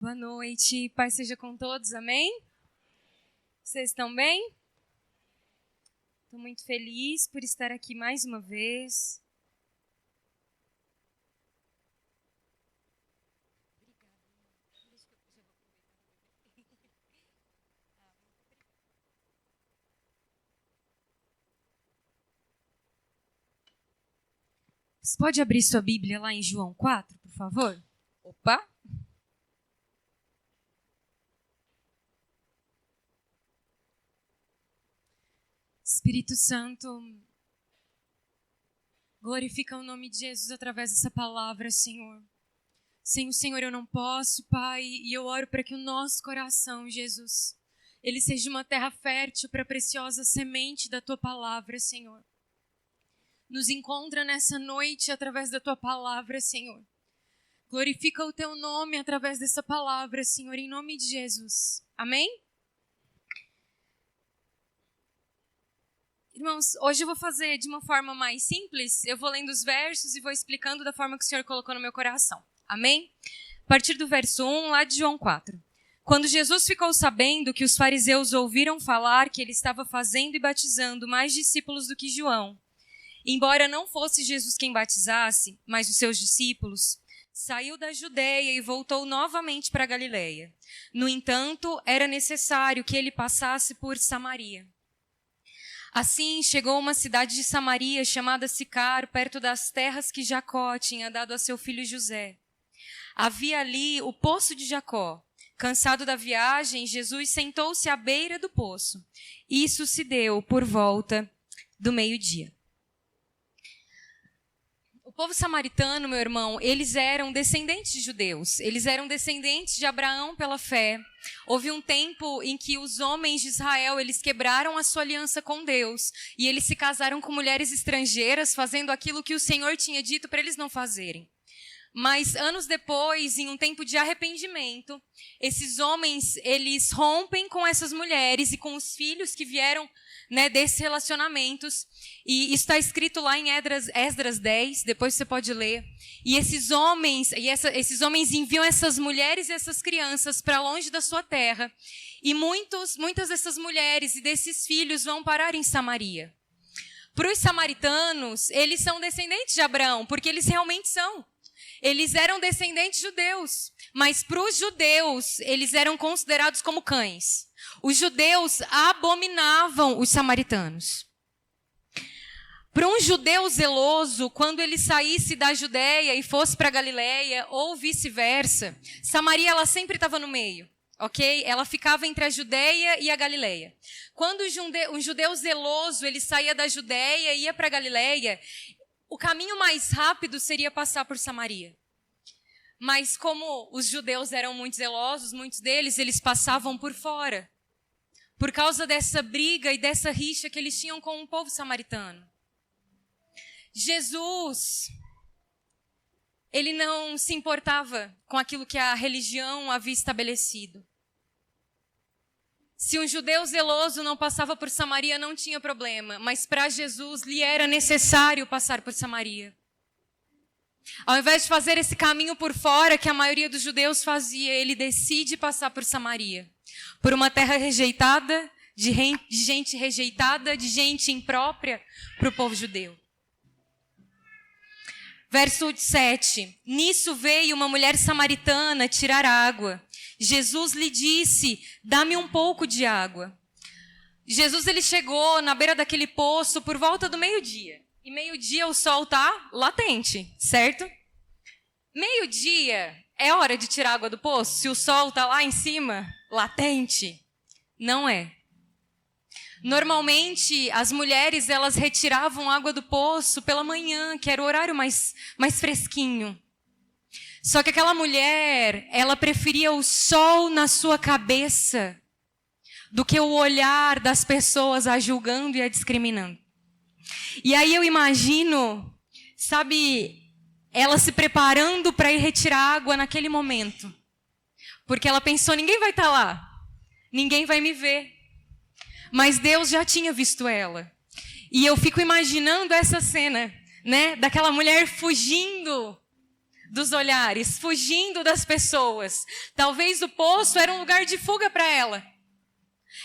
Boa noite, paz seja com todos, amém? Vocês estão bem? Estou muito feliz por estar aqui mais uma vez. Você pode abrir sua Bíblia lá em João 4, por favor? Opa! Espírito Santo, glorifica o nome de Jesus através dessa palavra, Senhor. Sem o Senhor eu não posso, Pai, e eu oro para que o nosso coração, Jesus, ele seja uma terra fértil para a preciosa semente da Tua palavra, Senhor. Nos encontra nessa noite através da Tua palavra, Senhor. Glorifica o Teu nome através dessa palavra, Senhor, em nome de Jesus. Amém? Irmãos, hoje eu vou fazer de uma forma mais simples. Eu vou lendo os versos e vou explicando da forma que o Senhor colocou no meu coração. Amém? A partir do verso 1, lá de João 4. Quando Jesus ficou sabendo que os fariseus ouviram falar que ele estava fazendo e batizando mais discípulos do que João, embora não fosse Jesus quem batizasse, mas os seus discípulos, saiu da Judeia e voltou novamente para a Galileia. No entanto, era necessário que ele passasse por Samaria. Assim, chegou a uma cidade de Samaria chamada Sicar, perto das terras que Jacó tinha dado a seu filho José. Havia ali o poço de Jacó. Cansado da viagem, Jesus sentou-se à beira do poço. Isso se deu por volta do meio-dia. O povo samaritano, meu irmão, eles eram descendentes de judeus. Eles eram descendentes de Abraão pela fé. Houve um tempo em que os homens de Israel, eles quebraram a sua aliança com Deus. E eles se casaram com mulheres estrangeiras, fazendo aquilo que o Senhor tinha dito para eles não fazerem. Mas anos depois, em um tempo de arrependimento, esses homens, eles rompem com essas mulheres e com os filhos que vieram, desses relacionamentos. E isso está escrito lá em Esdras 10, depois você pode ler. E esses homens enviam essas mulheres e essas crianças para longe da sua terra. E muitas dessas mulheres e desses filhos vão parar em Samaria. Para os samaritanos, eles são descendentes de Abraão, porque eles realmente são. Eles eram descendentes judeus, mas para os judeus, eles eram considerados como cães. Os judeus abominavam os samaritanos. Para um judeu zeloso, quando ele saísse da Judeia e fosse para a Galileia, ou vice-versa, Samaria ela sempre estava no meio, ok? Ela ficava entre a Judeia e a Galileia. Quando um judeu zeloso ele saía da Judeia e ia para a Galileia, o caminho mais rápido seria passar por Samaria. Mas como os judeus eram muito zelosos, muitos deles, eles passavam por fora. Por causa dessa briga e dessa rixa que eles tinham com o povo samaritano. Jesus, ele não se importava com aquilo que a religião havia estabelecido. Se um judeu zeloso não passava por Samaria, não tinha problema. Mas para Jesus, lhe era necessário passar por Samaria. Ao invés de fazer esse caminho por fora, que a maioria dos judeus fazia, ele decide passar por Samaria. Por uma terra rejeitada, de gente rejeitada, de gente imprópria para o povo judeu. Verso 7. Nisso veio uma mulher samaritana tirar água. Jesus lhe disse, dá-me um pouco de água. Jesus ele chegou na beira daquele poço por volta do meio-dia. E meio-dia o sol está latente, certo? Meio-dia é hora de tirar água do poço? Se o sol está lá em cima, latente? Não é. Normalmente, as mulheres elas retiravam água do poço pela manhã, que era o horário mais fresquinho. Só que aquela mulher, ela preferia o sol na sua cabeça do que o olhar das pessoas a julgando e a discriminando. E aí eu imagino, ela se preparando para ir retirar água naquele momento. Porque ela pensou, ninguém vai estar lá, ninguém vai me ver. Mas Deus já tinha visto ela. E eu fico imaginando essa cena, daquela mulher fugindo dos olhares, fugindo das pessoas. Talvez o poço era um lugar de fuga para ela.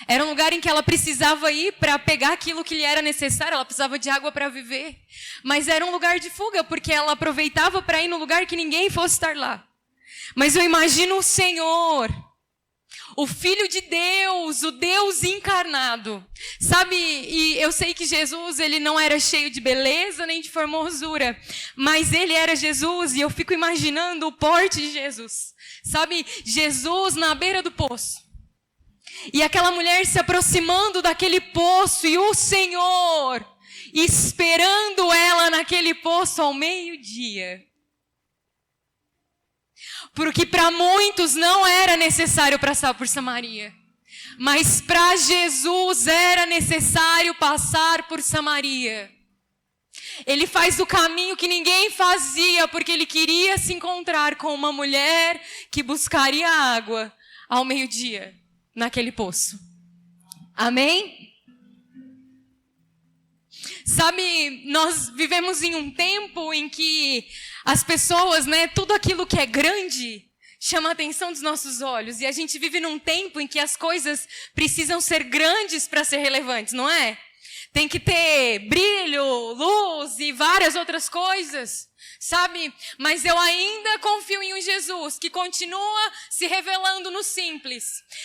Era um lugar em que ela precisava ir para pegar aquilo que lhe era necessário, ela precisava de água para viver. Mas era um lugar de fuga, porque ela aproveitava para ir no lugar que ninguém fosse estar lá. Mas eu imagino o Senhor, o Filho de Deus, o Deus encarnado. Sabe, e eu sei que Jesus, ele não era cheio de beleza nem de formosura, mas ele era Jesus, e eu fico imaginando o porte de Jesus. Sabe, Jesus na beira do poço. E aquela mulher se aproximando daquele poço, e o Senhor esperando ela naquele poço ao meio-dia. Porque para muitos não era necessário passar por Samaria. Mas para Jesus era necessário passar por Samaria. Ele faz o caminho que ninguém fazia, porque ele queria se encontrar com uma mulher que buscaria água ao meio-dia, naquele poço. Amém? Sabe, nós vivemos em um tempo em que as pessoas, tudo aquilo que é grande chama a atenção dos nossos olhos. E a gente vive num tempo em que as coisas precisam ser grandes para ser relevantes, não é? Tem que ter brilho, luz e várias outras coisas, sabe? Mas eu ainda confio em um Jesus que continua se revelando no simples,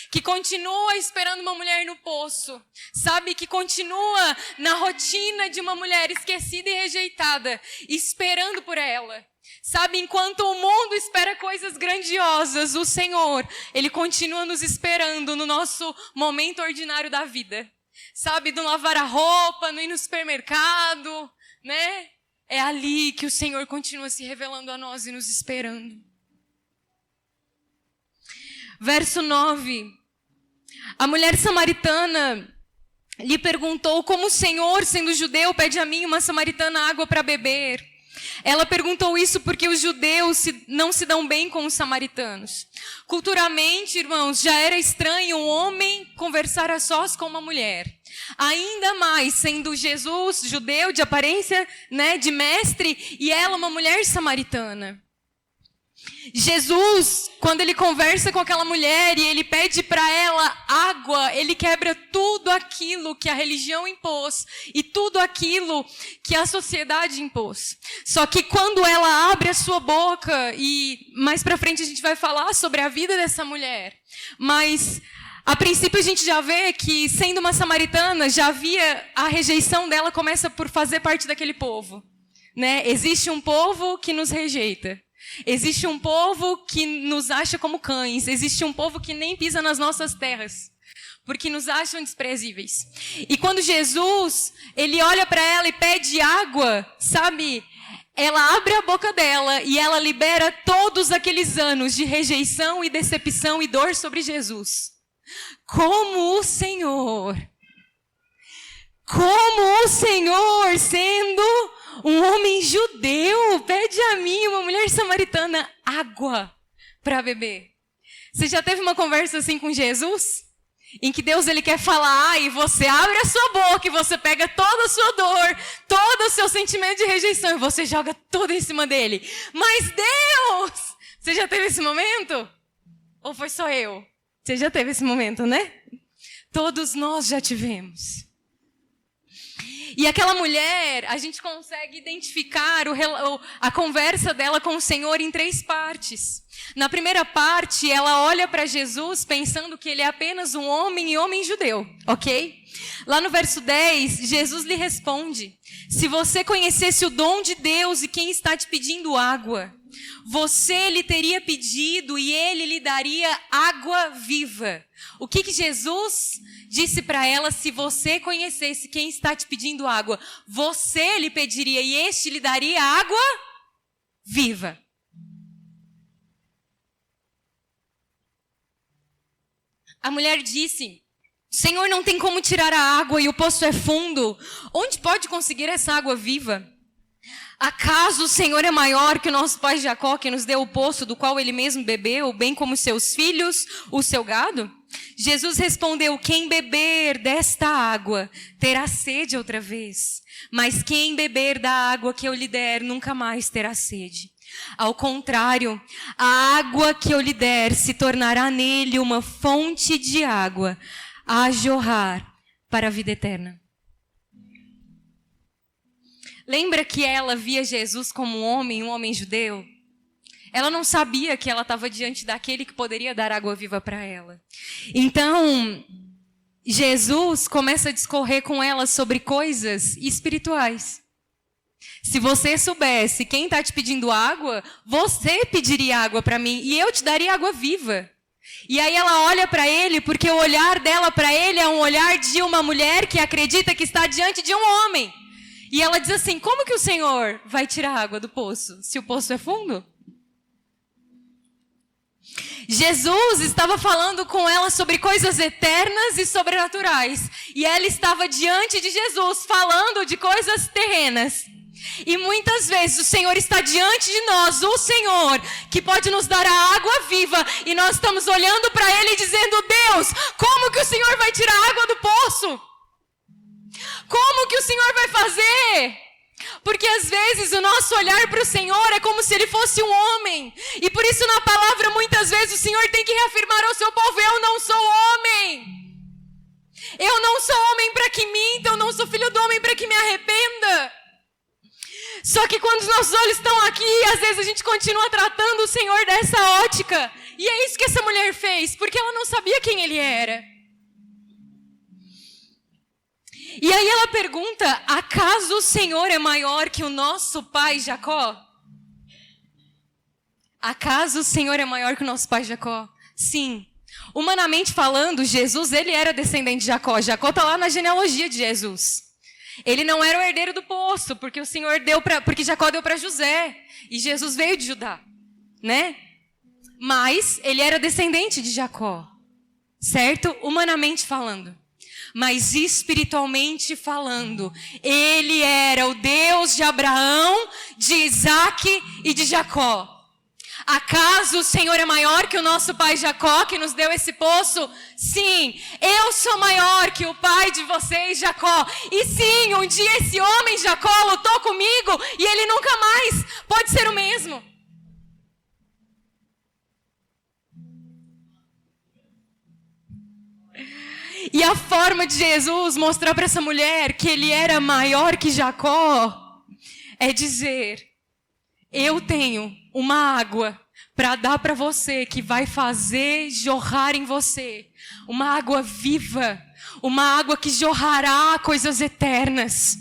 que continua esperando uma mulher no poço, sabe? Que continua na rotina de uma mulher esquecida e rejeitada, esperando por ela. Sabe, enquanto o mundo espera coisas grandiosas, o Senhor, Ele continua nos esperando no nosso momento ordinário da vida. Sabe, do lavar a roupa, no ir no supermercado, né? É ali que o Senhor continua se revelando a nós e nos esperando. Verso 9. A mulher samaritana lhe perguntou como o Senhor, sendo judeu, pede a mim, uma samaritana, água para beber. Ela perguntou isso porque os judeus não se dão bem com os samaritanos. Culturalmente, irmãos, já era estranho um homem conversar a sós com uma mulher. Ainda mais sendo Jesus judeu, de aparência, de mestre, e ela uma mulher samaritana. Jesus, quando ele conversa com aquela mulher e ele pede para ela água, ele quebra tudo aquilo que a religião impôs e tudo aquilo que a sociedade impôs. Só que quando ela abre a sua boca, e mais para frente a gente vai falar sobre a vida dessa mulher, mas a princípio a gente já vê que, sendo uma samaritana, já havia a rejeição dela começa por fazer parte daquele povo. Existe um povo que nos rejeita. Existe um povo que nos acha como cães. Existe um povo que nem pisa nas nossas terras, porque nos acham desprezíveis. E quando Jesus, ele olha para ela e pede água, sabe? Ela abre a boca dela e ela libera todos aqueles anos de rejeição e decepção e dor sobre Jesus. Como o Senhor, sendo um homem judeu, pede a mim, uma mulher samaritana, água para beber. Você já teve uma conversa assim com Jesus? Em que Deus, ele quer falar e você abre a sua boca e você pega toda a sua dor, todo o seu sentimento de rejeição e você joga tudo em cima dele. Mas Deus, você já teve esse momento? Ou foi só eu? Você já teve esse momento, né? Todos nós já tivemos. E aquela mulher, a gente consegue identificar a conversa dela com o Senhor em 3 partes. Na primeira parte, ela olha para Jesus pensando que ele é apenas um homem e homem judeu, ok? Lá no verso 10, Jesus lhe responde: se você conhecesse o dom de Deus e quem está te pedindo água, você lhe teria pedido e ele lhe daria água viva. O que Jesus disse para ela? Se você conhecesse quem está te pedindo água, você lhe pediria e este lhe daria água viva. A mulher disse: Senhor, não tem como tirar a água e o poço é fundo. Onde pode conseguir essa água viva? Acaso o Senhor é maior que o nosso pai Jacó, que nos deu o poço do qual ele mesmo bebeu, bem como seus filhos, o seu gado? Jesus respondeu: quem beber desta água terá sede outra vez, mas quem beber da água que eu lhe der nunca mais terá sede. Ao contrário, a água que eu lhe der se tornará nele uma fonte de água a jorrar para a vida eterna. Lembra que ela via Jesus como um homem judeu? Ela não sabia que ela estava diante daquele que poderia dar água viva para ela. Então, Jesus começa a discorrer com ela sobre coisas espirituais. Se você soubesse quem está te pedindo água, você pediria água para mim e eu te daria água viva. E aí ela olha para ele, porque o olhar dela para ele é um olhar de uma mulher que acredita que está diante de um homem. E ela diz assim, como que o Senhor vai tirar água do poço, se o poço é fundo? Jesus estava falando com ela sobre coisas eternas e sobrenaturais. E ela estava diante de Jesus, falando de coisas terrenas. E muitas vezes o Senhor está diante de nós, o Senhor, que pode nos dar a água viva, e nós estamos olhando para Ele e dizendo, Deus, como que o Senhor vai tirar a água do poço? Como que o Senhor vai fazer? Porque às vezes o nosso olhar para o Senhor é como se Ele fosse um homem. E por isso na palavra muitas vezes o Senhor tem que reafirmar ao seu povo, eu não sou homem. Eu não sou homem para que minta, eu não sou filho do homem para que me arrependa. Só que quando os nossos olhos estão aqui, às vezes a gente continua tratando o Senhor dessa ótica. E é isso que essa mulher fez, porque ela não sabia quem Ele era. E aí ela pergunta, acaso o Senhor é maior que o nosso pai Jacó? Acaso o Senhor é maior que o nosso pai Jacó? Sim. Humanamente falando, Jesus, ele era descendente de Jacó. Jacó está lá na genealogia de Jesus. Ele não era o herdeiro do poço, porque o Senhor porque Jacó deu para José. E Jesus veio de Judá, né? Mas ele era descendente de Jacó, certo? Humanamente falando. Mas espiritualmente falando, ele era o Deus de Abraão, de Isaac e de Jacó. Acaso o Senhor é maior que o nosso pai Jacó, que nos deu esse poço? Sim, eu sou maior que o pai de vocês, Jacó. E sim, um dia esse homem, Jacó, lutou comigo e ele nunca mais pode ser o mesmo. E a forma de Jesus mostrar para essa mulher que ele era maior que Jacó é dizer, eu tenho uma água para dar para você que vai fazer jorrar em você. Uma água viva, uma água que jorrará coisas eternas.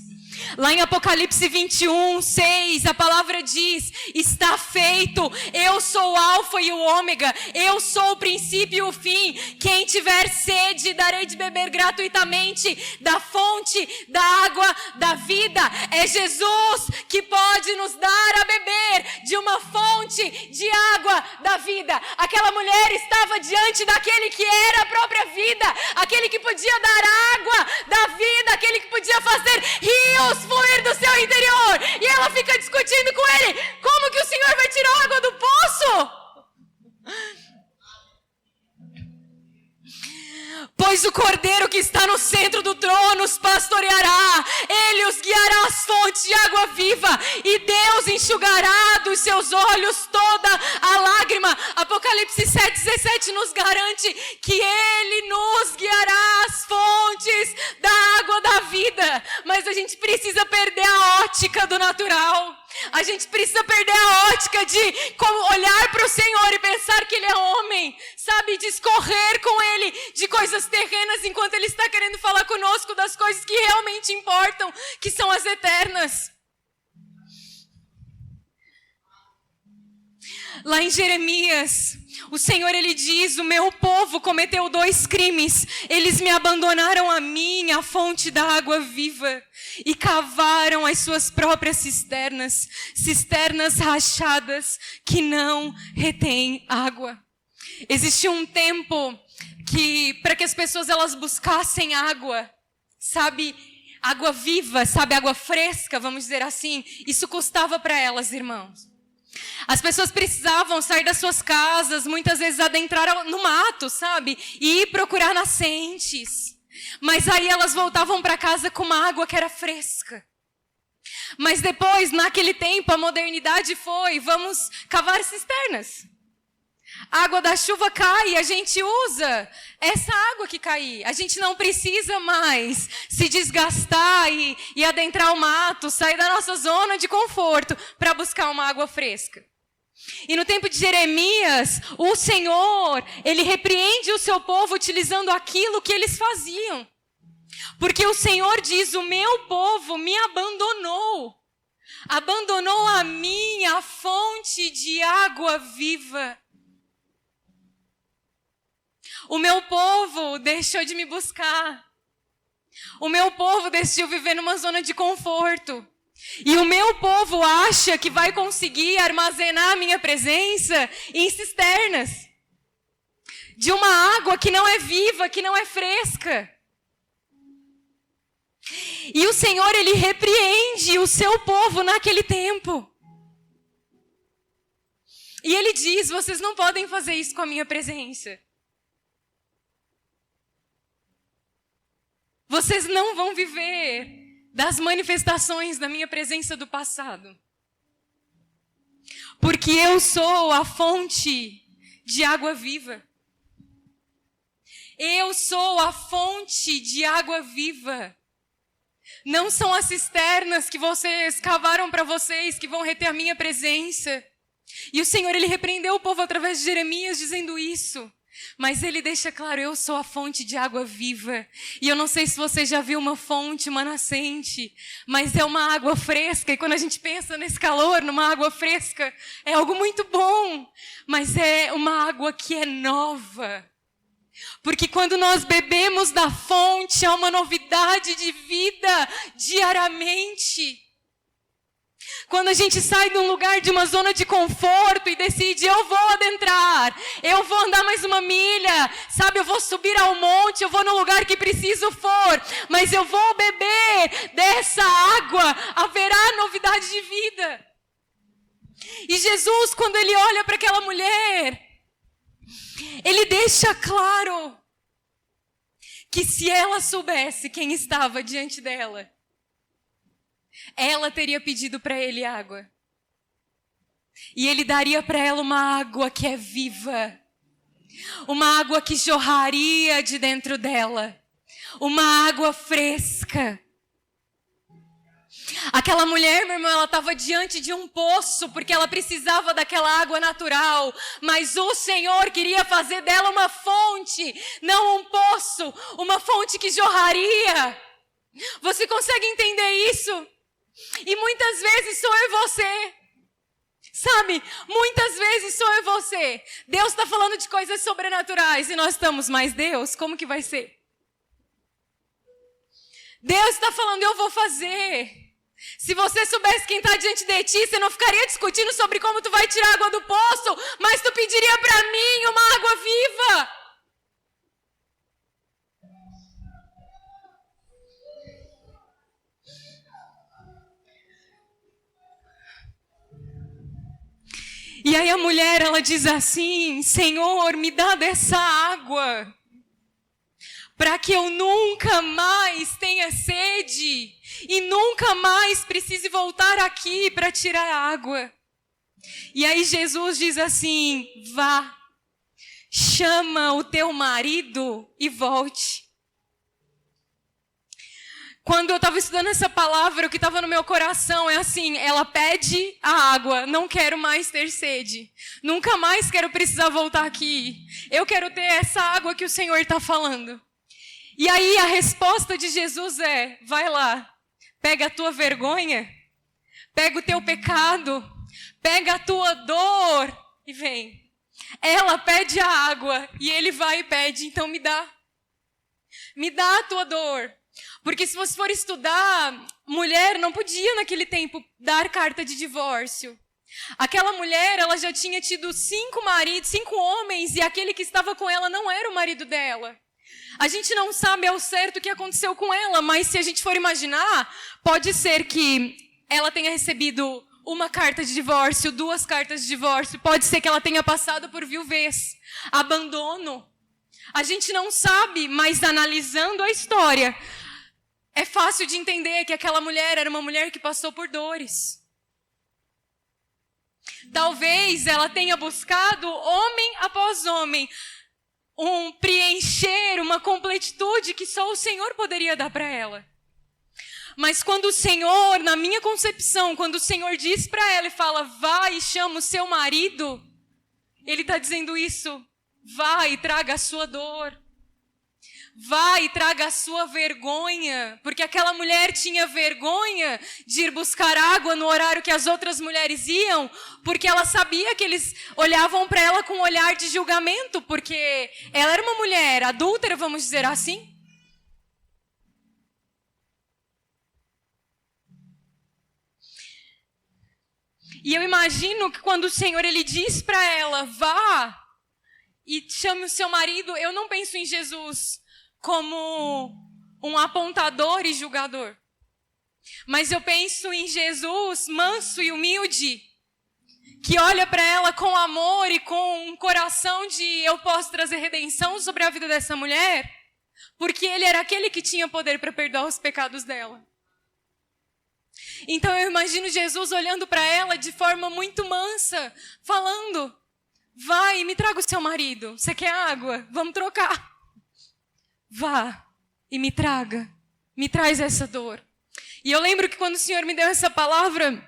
Lá em Apocalipse 21, 6, a palavra diz, está feito, eu sou o alfa e o ômega, eu sou o princípio e o fim, quem tiver sede, darei de beber gratuitamente da fonte da água da vida. É Jesus que pode nos dar a beber de uma fonte de água da vida. Aquela mulher estava diante daquele que era a própria vida, aquele que podia dar água da vida, aquele que podia fazer rios fluir do seu interior. E ela fica discutindo com ele, como que o Senhor vai tirar a água do poço? Pois o Cordeiro que está no centro do trono os pastoreará, ele os guiará às fontes de água viva, e Deus enxugará dos seus olhos toda a lágrima. Apocalipse 7,17 nos garante que ele nos guiará às fontes da água da vida. Mas a gente precisa perder a ótica do natural. A gente precisa perder a ótica de como olhar para o Senhor e pensar que Ele é homem, sabe? Discorrer com Ele de coisas terrenas enquanto Ele está querendo falar conosco das coisas que realmente importam, que são as eternas. Lá em Jeremias, o Senhor, Ele diz, o meu povo cometeu 2 crimes. Eles me abandonaram a mim, a fonte da água viva, e cavaram as suas próprias cisternas, cisternas rachadas que não retêm água. Existia um tempo que, para que as pessoas elas buscassem água, sabe, água viva, sabe, água fresca, vamos dizer assim, isso custava para elas, irmãos. As pessoas precisavam sair das suas casas, muitas vezes adentrar no mato, sabe? E ir procurar nascentes. Mas aí elas voltavam para casa com uma água que era fresca. Mas depois, naquele tempo, a modernidade foi, vamos cavar cisternas. A água da chuva cai e a gente usa essa água que cair. A gente não precisa mais se desgastar e adentrar o mato, sair da nossa zona de conforto para buscar uma água fresca. E no tempo de Jeremias, o Senhor, Ele repreende o seu povo utilizando aquilo que eles faziam. Porque o Senhor diz, o meu povo me abandonou. Abandonou a minha fonte de água viva. O meu povo deixou de me buscar. O meu povo decidiu viver numa zona de conforto. E o meu povo acha que vai conseguir armazenar a minha presença em cisternas. De uma água que não é viva, que não é fresca. E o Senhor, Ele repreende o seu povo naquele tempo. E Ele diz, vocês não podem fazer isso com a minha presença. Vocês não vão viver das manifestações da minha presença do passado. Porque eu sou a fonte de água viva. Eu sou a fonte de água viva. Não são as cisternas que vocês cavaram para vocês que vão reter a minha presença. E o Senhor, Ele repreendeu o povo através de Jeremias dizendo isso. Mas Ele deixa claro, eu sou a fonte de água viva. E eu não sei se você já viu uma fonte, uma nascente, mas é uma água fresca. E quando a gente pensa nesse calor, numa água fresca, é algo muito bom. Mas é uma água que é nova. Porque quando nós bebemos da fonte, há uma novidade de vida diariamente. Quando a gente sai de um lugar, de uma zona de conforto e decide, eu vou adentrar, eu vou andar mais uma milha, sabe, eu vou subir ao monte, eu vou no lugar que preciso for, mas eu vou beber dessa água, haverá novidade de vida. E Jesus, quando Ele olha para aquela mulher, Ele deixa claro que se ela soubesse quem estava diante dela, ela teria pedido para Ele água. E Ele daria para ela uma água que é viva. Uma água que jorraria de dentro dela. Uma água fresca. Aquela mulher, meu irmão, ela estava diante de um poço, porque ela precisava daquela água natural. Mas o Senhor queria fazer dela uma fonte, não um poço. Uma fonte que jorraria. Você consegue entender isso? E muitas vezes sou eu e você. Sabe? Muitas vezes sou eu e você. Deus está falando de coisas sobrenaturais e nós estamos, mas Deus, como que vai ser? Deus está falando, eu vou fazer. Se você soubesse quem está diante de ti, você não ficaria discutindo sobre como tu vai tirar água do poço, mas tu pediria para mim uma água viva. E aí a mulher, ela diz assim, Senhor, me dá dessa água, para que eu nunca mais tenha sede, e nunca mais precise voltar aqui para tirar água. E aí Jesus diz assim, vá, chama o teu marido e volte. Quando eu estava estudando essa palavra, o que estava no meu coração é assim, ela pede a água, não quero mais ter sede, nunca mais quero precisar voltar aqui, eu quero ter essa água que o Senhor está falando. E aí a resposta de Jesus é, vai lá, pega a tua vergonha, pega o teu pecado, pega a tua dor e vem. Ela pede a água e ele vai e pede, então me dá a tua dor. Porque se você for estudar, mulher não podia naquele tempo dar carta de divórcio. Aquela mulher, ela já tinha tido 5 maridos, 5 homens, e aquele que estava com ela não era o marido dela. A gente não sabe ao certo o que aconteceu com ela, mas se a gente for imaginar, pode ser que ela tenha recebido uma carta de divórcio, 2 cartas de divórcio, pode ser que ela tenha passado por viuvez, abandono. A gente não sabe, mas analisando a história, É fácil de entender que aquela mulher era uma mulher que passou por dores. Talvez ela tenha buscado, homem após homem, um preencher, uma completitude que só o Senhor poderia dar para ela. Mas quando o Senhor, na minha concepção, quando o Senhor diz para ela e fala, vai e chama o seu marido, Ele está dizendo isso, vai e traga a sua dor. Vai e traga a sua vergonha, porque aquela mulher tinha vergonha de ir buscar água no horário que as outras mulheres iam, porque ela sabia que eles olhavam para ela com um olhar de julgamento, porque ela era uma mulher adúltera, vamos dizer assim. E eu imagino que quando o Senhor ele diz para ela, vá e chame o seu marido, eu não penso em Jesus como um apontador e julgador. Mas eu penso em Jesus manso e humilde, que olha para ela com amor e com um coração de eu posso trazer redenção sobre a vida dessa mulher, porque Ele era aquele que tinha poder para perdoar os pecados dela. Então eu imagino Jesus olhando para ela de forma muito mansa, falando, vai, me traga o seu marido, você quer água? Vamos trocar. Vá e me traga, me traz essa dor. E eu lembro que quando o Senhor me deu essa palavra,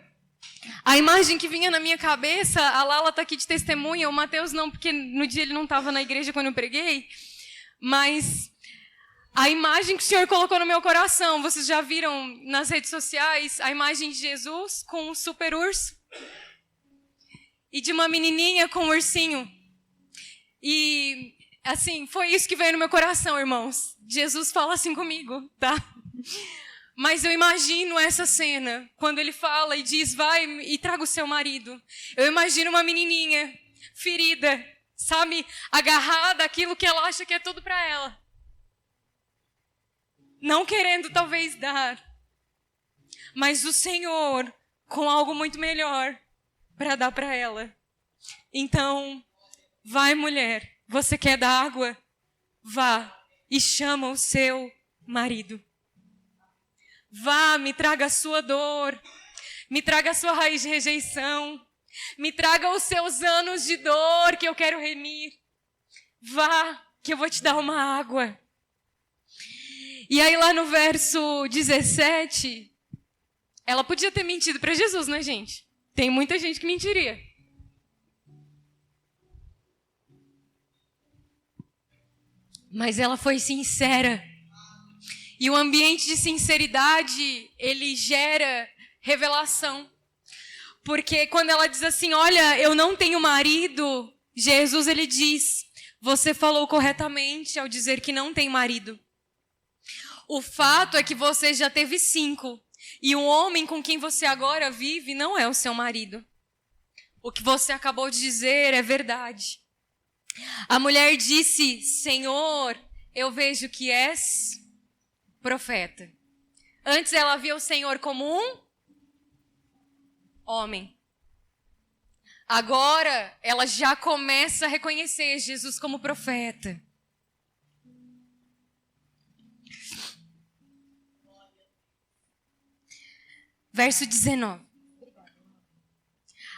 a imagem que vinha na minha cabeça, a Lala está aqui de testemunha, o Mateus não, porque no dia ele não estava na igreja quando eu preguei, mas a imagem que o Senhor colocou no meu coração, vocês já viram nas redes sociais, a imagem de Jesus com um super urso e de uma menininha com um ursinho. E assim, foi isso que veio no meu coração, irmãos. Jesus fala assim comigo, tá? Mas eu imagino essa cena, quando ele fala e diz, vai e traga o seu marido. Eu imagino uma menininha, ferida, sabe? Agarrada àquilo que ela acha que é tudo para ela. Não querendo talvez dar. Mas o Senhor com algo muito melhor para dar para ela. Então, vai mulher. Você quer dar água? Vá e chama o seu marido. Vá, me traga a sua dor. Me traga a sua raiz de rejeição. Me traga os seus anos de dor que eu quero remir. Vá, que eu vou te dar uma água. E aí lá no verso 17, ela podia ter mentido para Jesus, né, gente? Tem muita gente que mentiria. Mas ela foi sincera. E o ambiente de sinceridade, ele gera revelação. Porque quando ela diz assim, olha, eu não tenho marido, Jesus, ele diz, você falou corretamente ao dizer que não tem marido. O fato é que você já teve 5. E o homem com quem você agora vive não é o seu marido. O que você acabou de dizer é verdade. A mulher disse, Senhor, eu vejo que és profeta. Antes ela via o Senhor como um homem. Agora ela já começa a reconhecer Jesus como profeta. Verso 19.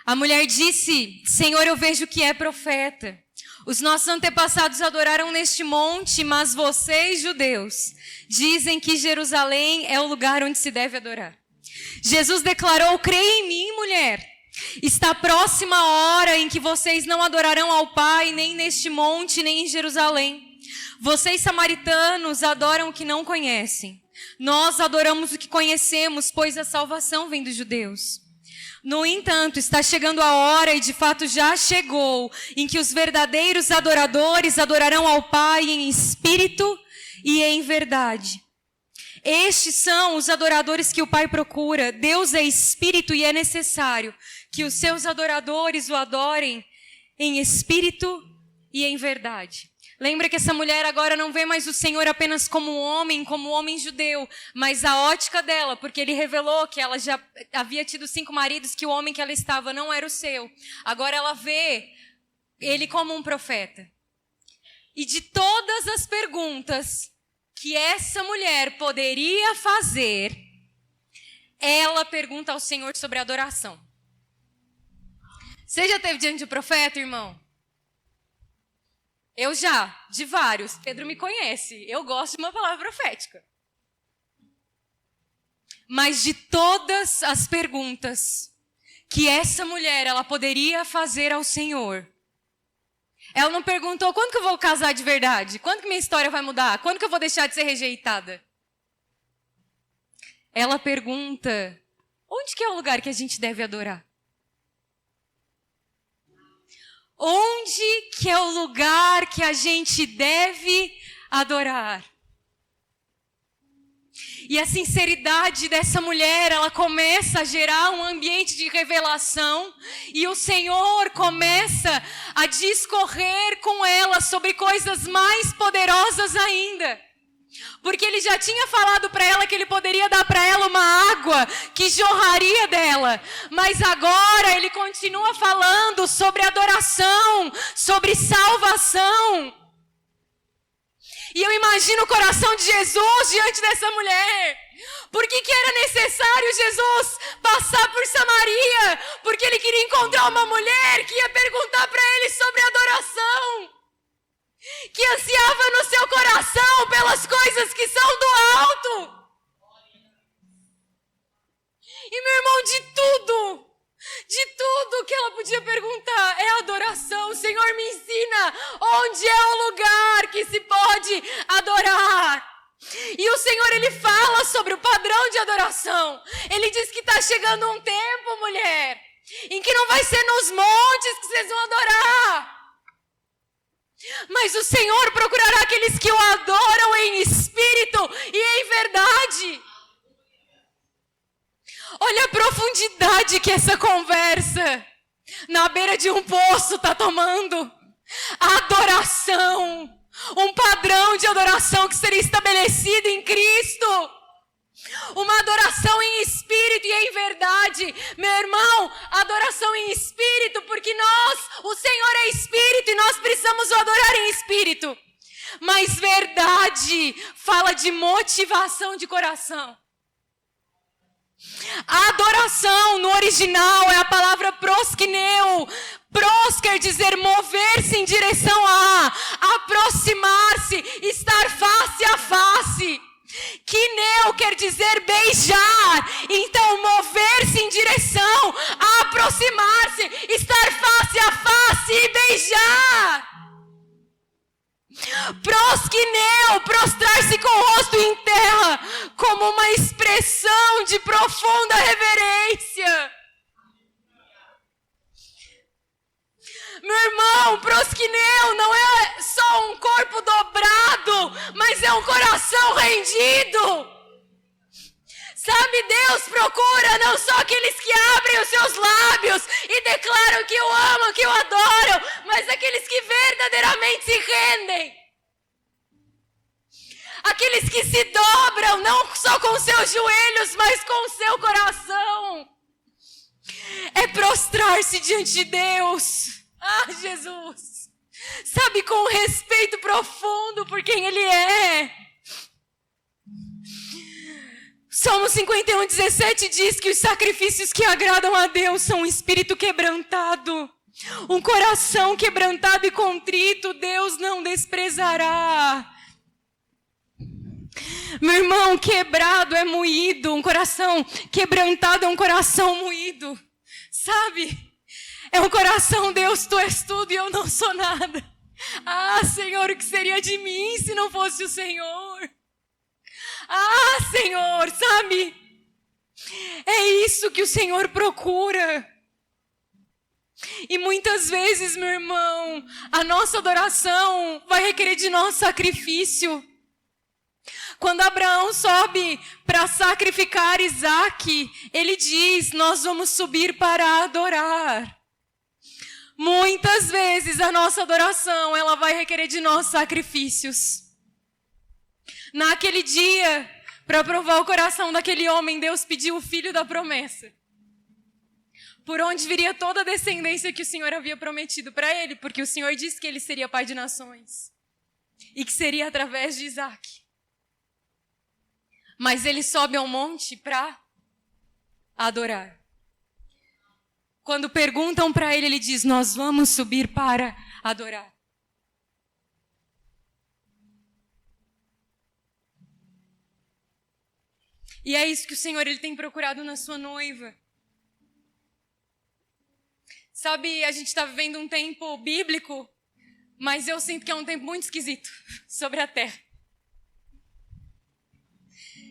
A mulher disse, Senhor, eu vejo que é profeta. Os nossos antepassados adoraram neste monte, mas vocês, judeus, dizem que Jerusalém é o lugar onde se deve adorar. Jesus declarou, creia em mim, mulher. Está próxima a hora em que vocês não adorarão ao Pai, nem neste monte, nem em Jerusalém. Vocês, samaritanos, adoram o que não conhecem. Nós adoramos o que conhecemos, pois a salvação vem dos judeus. No entanto, está chegando a hora, e de fato já chegou, em que os verdadeiros adoradores adorarão ao Pai em espírito e em verdade. Estes são os adoradores que o Pai procura. Deus é espírito e é necessário que os seus adoradores o adorem em espírito e em verdade. Lembra que essa mulher agora não vê mais o Senhor apenas como um homem judeu, mas a ótica dela, porque ele revelou que ela já havia tido 5 maridos, que o homem que ela estava não era o seu. Agora ela vê ele como um profeta. E de todas as perguntas que essa mulher poderia fazer, ela pergunta ao Senhor sobre adoração. Você já esteve diante do profeta, irmão? Eu já, de vários. Pedro me conhece. Eu gosto de uma palavra profética. Mas de todas as perguntas que essa mulher ela poderia fazer ao Senhor, ela não perguntou quando que eu vou casar de verdade, quando que minha história vai mudar, quando que eu vou deixar de ser rejeitada. Ela pergunta, onde que é o lugar que a gente deve adorar? Onde que é o lugar que a gente deve adorar? E a sinceridade dessa mulher, ela começa a gerar um ambiente de revelação, e o Senhor começa a discorrer com ela sobre coisas mais poderosas ainda. Porque ele já tinha falado para ela que ele poderia dar para ela uma água que jorraria dela. Mas agora ele continua falando sobre adoração, sobre salvação. E eu imagino o coração de Jesus diante dessa mulher. Por que era necessário Jesus passar por Samaria? Porque ele queria encontrar uma mulher que ia perguntar para ele sobre adoração. Que ansiava no seu coração pelas coisas que são do alto. E meu irmão, de tudo que ela podia perguntar é adoração. Senhor, me ensina onde é o lugar que se pode adorar. E o Senhor, ele fala sobre o padrão de adoração. Ele diz que está chegando um tempo, mulher, em que não vai ser nos montes que vocês vão adorar. Mas o Senhor procurará aqueles que o adoram em espírito e em verdade. Olha a profundidade que essa conversa na beira de um poço está tomando. Adoração. Um padrão de adoração que seria estabelecido em Cristo. Uma adoração em espírito e em verdade. Meu irmão, adoração em espírito, porque o Senhor é espírito e nós precisamos o adorar em espírito. Mas verdade fala de motivação de coração. A adoração no original é a palavra proskineu. Pros quer dizer mover-se em direção a, aproximar-se, estar face a face. Kineu quer dizer beijar. Então mover-se em direção, aproximar-se, estar face a face e beijar. Proskineu, prostrar-se com o rosto em terra, como uma expressão de profunda reverência. Meu irmão, proskineu não é só um corpo dobrado, mas é um coração rendido. Sabe, Deus procura não só aqueles que abrem os seus lábios e declaram que o amam, que o adoram, mas aqueles que verdadeiramente se rendem. Aqueles que se dobram, não só com seus joelhos, mas com o seu coração. É prostrar-se diante de Deus. Ah, Jesus. Sabe, com um respeito profundo por quem Ele é. Salmo 51:17 diz que os sacrifícios que agradam a Deus são um espírito quebrantado. Um coração quebrantado e contrito, Deus não desprezará. Meu irmão, quebrado é moído. Um coração quebrantado é um coração moído. Sabe? É um coração, Deus, Tu és tudo e eu não sou nada. Ah, Senhor, o que seria de mim se não fosse o Senhor? Ah, Senhor, sabe? É isso que o Senhor procura. E muitas vezes, meu irmão, a nossa adoração vai requerer de nós sacrifício. Quando Abraão sobe para sacrificar Isaque, ele diz, nós vamos subir para adorar. Muitas vezes a nossa adoração, ela vai requerer de nós sacrifícios. Naquele dia, para provar o coração daquele homem, Deus pediu o filho da promessa. Por onde viria toda a descendência que o Senhor havia prometido para ele, porque o Senhor disse que ele seria pai de nações. E que seria através de Isaque. Mas ele sobe ao monte para adorar. Quando perguntam para ele, ele diz: nós vamos subir para adorar. E é isso que o Senhor ele tem procurado na sua noiva. Sabe, a gente está vivendo um tempo bíblico, mas eu sinto que é um tempo muito esquisito sobre a terra.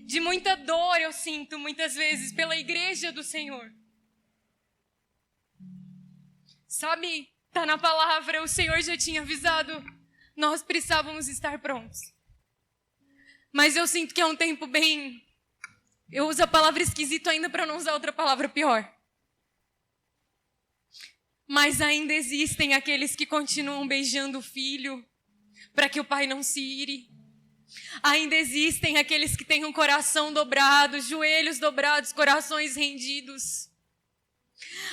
De muita dor eu sinto, muitas vezes, pela igreja do Senhor. Sabe, está na palavra, o Senhor já tinha avisado, nós precisávamos estar prontos. Mas eu sinto que é um tempo bem... Eu uso a palavra esquisito ainda para não usar outra palavra pior. Mas ainda existem aqueles que continuam beijando o filho para que o pai não se ire. Ainda existem aqueles que têm um coração dobrado, joelhos dobrados, corações rendidos.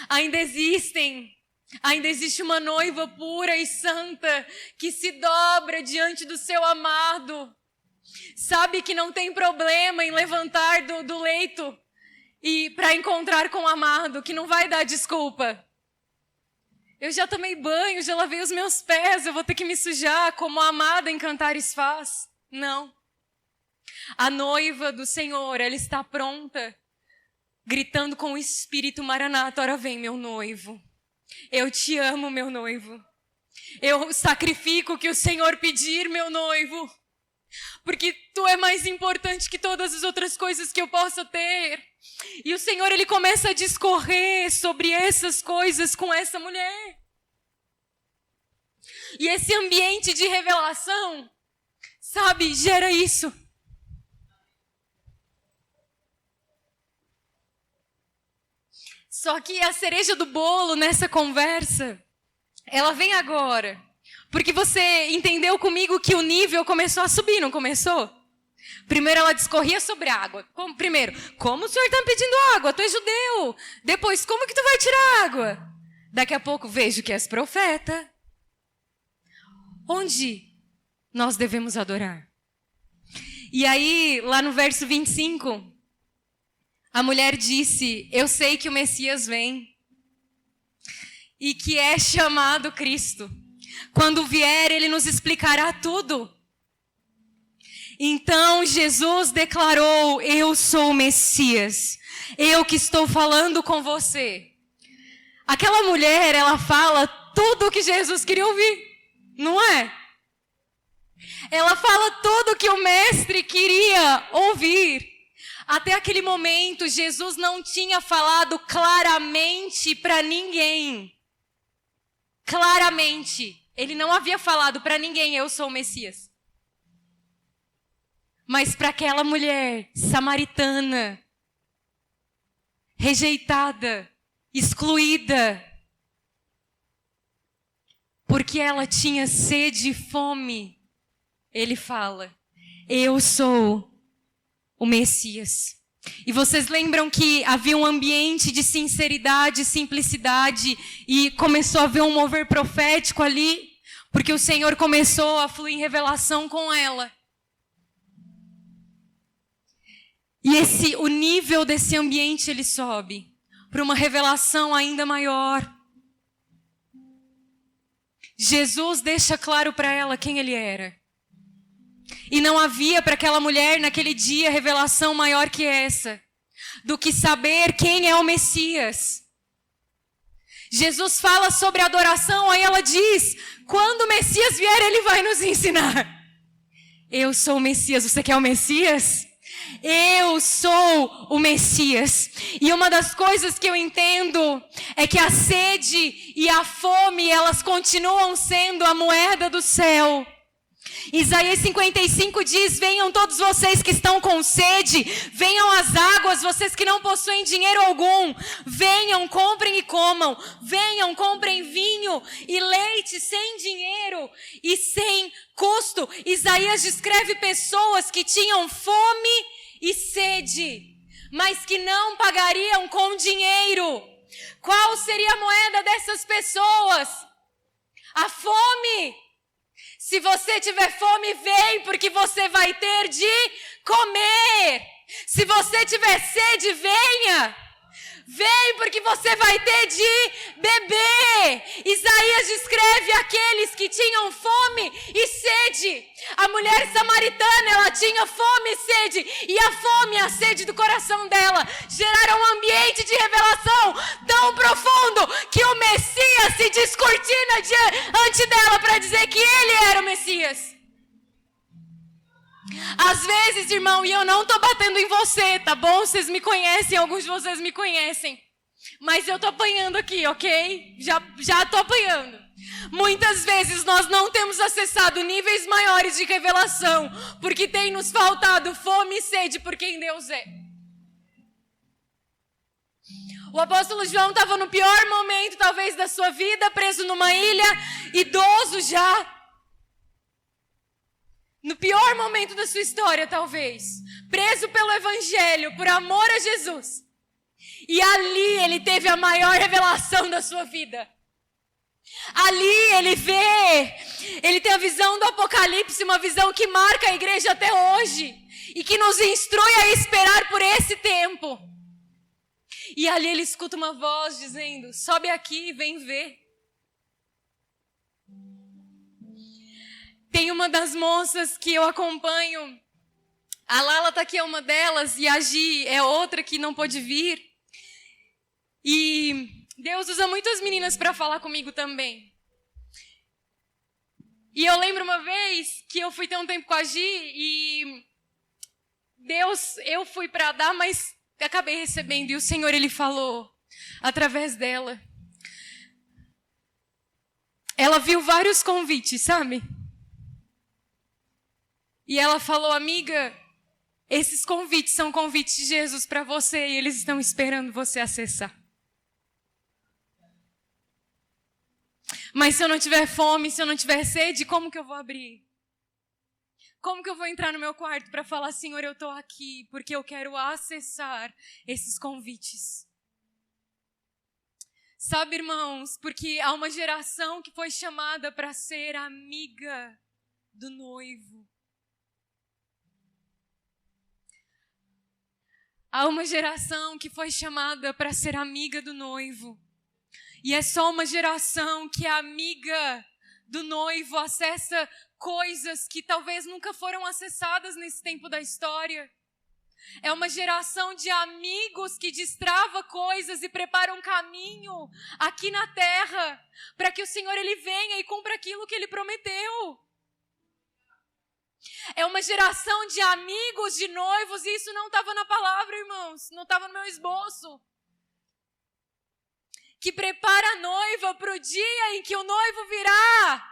Ainda existe uma noiva pura e santa que se dobra diante do seu amado. Sabe que não tem problema em levantar do leito e para encontrar com o amado, que não vai dar desculpa. Eu já tomei banho, já lavei os meus pés, eu vou ter que me sujar como a amada em Cantares faz. Não. A noiva do Senhor, ela está pronta, gritando com o Espírito Maranata: ora vem, meu noivo. Eu te amo, meu noivo. Eu sacrifico o que o Senhor pedir, meu noivo. Porque tu é mais importante que todas as outras coisas que eu possa ter. E o Senhor, ele começa a discorrer sobre essas coisas com essa mulher. E esse ambiente de revelação, sabe, gera isso. Só que a cereja do bolo nessa conversa, ela vem agora. Porque você entendeu comigo que o nível começou a subir, não começou? Primeiro ela discorria sobre a água. Como o senhor está me pedindo água? Tu é judeu. Depois, como que tu vai tirar água? Daqui a pouco, vejo que és profeta. Onde nós devemos adorar? E aí, lá no verso 25, a mulher disse: eu sei que o Messias vem e que é chamado Cristo. Quando vier, ele nos explicará tudo. Então Jesus declarou: eu sou o Messias. Eu que estou falando com você. Aquela mulher, ela fala tudo o que Jesus queria ouvir, não é? Ela fala tudo o que o mestre queria ouvir. Até aquele momento, Jesus não tinha falado claramente para ninguém. Claramente. Ele não havia falado para ninguém: eu sou o Messias. Mas para aquela mulher samaritana, rejeitada, excluída, porque ela tinha sede e fome, ele fala: eu sou o Messias. E vocês lembram que havia um ambiente de sinceridade, simplicidade, e começou a haver um mover profético ali, porque o Senhor começou a fluir em revelação com ela. E o nível desse ambiente, ele sobe para uma revelação ainda maior. Jesus deixa claro para ela quem ele era. E não havia para aquela mulher naquele dia revelação maior que essa, do que saber quem é o Messias. Jesus fala sobre adoração, aí ela diz: quando o Messias vier, ele vai nos ensinar. Eu sou o Messias, você quer o Messias? Eu sou o Messias. E uma das coisas que eu entendo é que a sede e a fome, elas continuam sendo a moeda do céu. Isaías 55 diz: venham todos vocês que estão com sede, venham às águas, vocês que não possuem dinheiro algum, venham, comprem e comam, venham, comprem vinho e leite sem dinheiro e sem custo. Isaías descreve pessoas que tinham fome e sede, mas que não pagariam com dinheiro. Qual seria a moeda dessas pessoas? A fome. Se você tiver fome, vem, porque você vai ter de comer. Se você tiver sede, venha. Vem, porque você vai ter de beber. Isaías descreve aqueles que tinham fome e sede. A mulher samaritana, ela tinha fome e sede. E a fome e a sede do coração dela geraram um ambiente de revelação tão profundo que o Messias se descortina diante dela para dizer que ele era o Messias. Às vezes, irmão, e eu não tô batendo em você, tá bom? Vocês me conhecem, alguns de vocês me conhecem. Mas eu tô apanhando aqui, ok? Já tô apanhando. Muitas vezes nós não temos acessado níveis maiores de revelação, porque tem nos faltado fome e sede por quem Deus é. O apóstolo João estava no pior momento, talvez, da sua vida, preso numa ilha, idoso já. No pior momento da sua história, talvez. Preso pelo Evangelho, por amor a Jesus. E ali ele teve a maior revelação da sua vida. Ali ele tem a visão do Apocalipse, uma visão que marca a igreja até hoje. E que nos instrui a esperar por esse tempo. E ali ele escuta uma voz dizendo, sobe aqui e vem ver. Tem uma das moças que eu acompanho, a Lala tá aqui, é uma delas, e a Gi é outra que não pôde vir. E Deus usa muitas meninas para falar comigo também. E eu lembro uma vez que eu fui ter um tempo com a Gi e eu fui para dar, mas acabei recebendo. E o Senhor, Ele falou através dela. Ela viu vários convites, sabe? E ela falou, amiga, esses convites são convites de Jesus para você e eles estão esperando você acessar. Mas se eu não tiver fome, se eu não tiver sede, como que eu vou abrir? Como que eu vou entrar no meu quarto para falar, Senhor, eu estou aqui porque eu quero acessar esses convites? Sabe, irmãos, porque há uma geração que foi chamada para ser amiga do noivo. Há uma geração que foi chamada para ser amiga do noivo. E é só uma geração que é amiga do noivo, acessa coisas que talvez nunca foram acessadas nesse tempo da história. É uma geração de amigos que destrava coisas e prepara um caminho aqui na terra para que o Senhor ele venha e cumpra aquilo que ele prometeu. É uma geração de amigos, de noivos, e isso não estava na palavra, irmãos, não estava no meu esboço. Que prepara a noiva para o dia em que o noivo virá.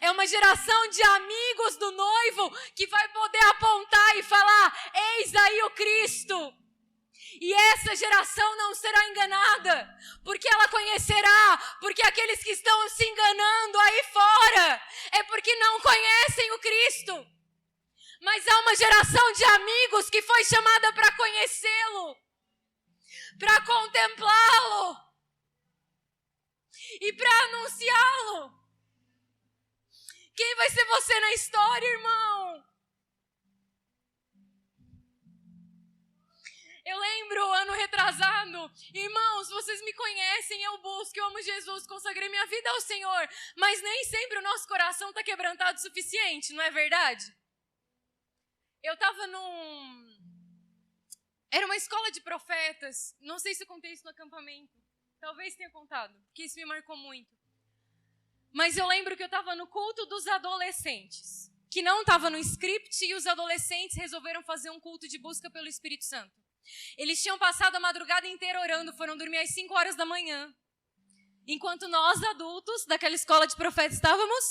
É uma geração de amigos do noivo que vai poder apontar e falar, eis aí o Cristo. E essa geração não será enganada, porque ela conhecerá, porque aqueles que estão se enganando aí fora, é porque não conhecem o Cristo. Mas há uma geração de amigos que foi chamada para conhecê-lo, para contemplá-lo e para anunciá-lo. Quem vai ser você na história, irmão? Eu lembro, ano retrasado, irmãos, vocês me conhecem, eu busco, eu amo Jesus, consagrei minha vida ao Senhor, mas nem sempre o nosso coração está quebrantado o suficiente, não é verdade? Eu estava Era uma escola de profetas, não sei se eu contei isso no acampamento, talvez tenha contado, porque isso me marcou muito. Mas eu lembro que eu estava no culto dos adolescentes, que não estava no script, e os adolescentes resolveram fazer um culto de busca pelo Espírito Santo. Eles tinham passado a madrugada inteira orando, foram dormir às 5 horas da manhã. Enquanto nós, adultos, daquela escola de profetas, estávamos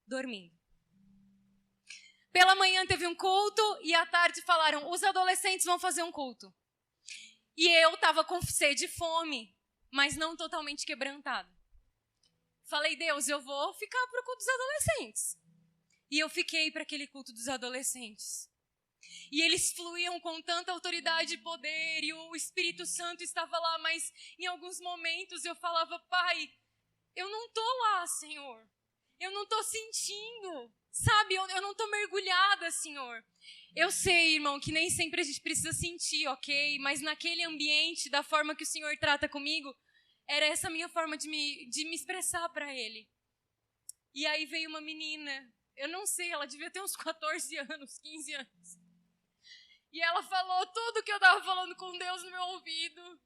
dormindo. Pela manhã teve um culto e à tarde falaram, os adolescentes vão fazer um culto. E eu estava com sede e fome, mas não totalmente quebrantada. Falei, Deus, eu vou ficar para o culto dos adolescentes. E eu fiquei para aquele culto dos adolescentes. E eles fluíam com tanta autoridade e poder, e o Espírito Santo estava lá, mas em alguns momentos eu falava, Pai, eu não estou lá, Senhor. Eu não estou sentindo, sabe? Eu não estou mergulhada, Senhor. Eu sei, irmão, que nem sempre a gente precisa sentir, ok? Mas naquele ambiente, da forma que o Senhor trata comigo, era essa minha forma de me expressar para Ele. E aí veio uma menina, eu não sei, ela devia ter uns 14 anos, 15 anos. E ela falou tudo que eu estava falando com Deus no meu ouvido.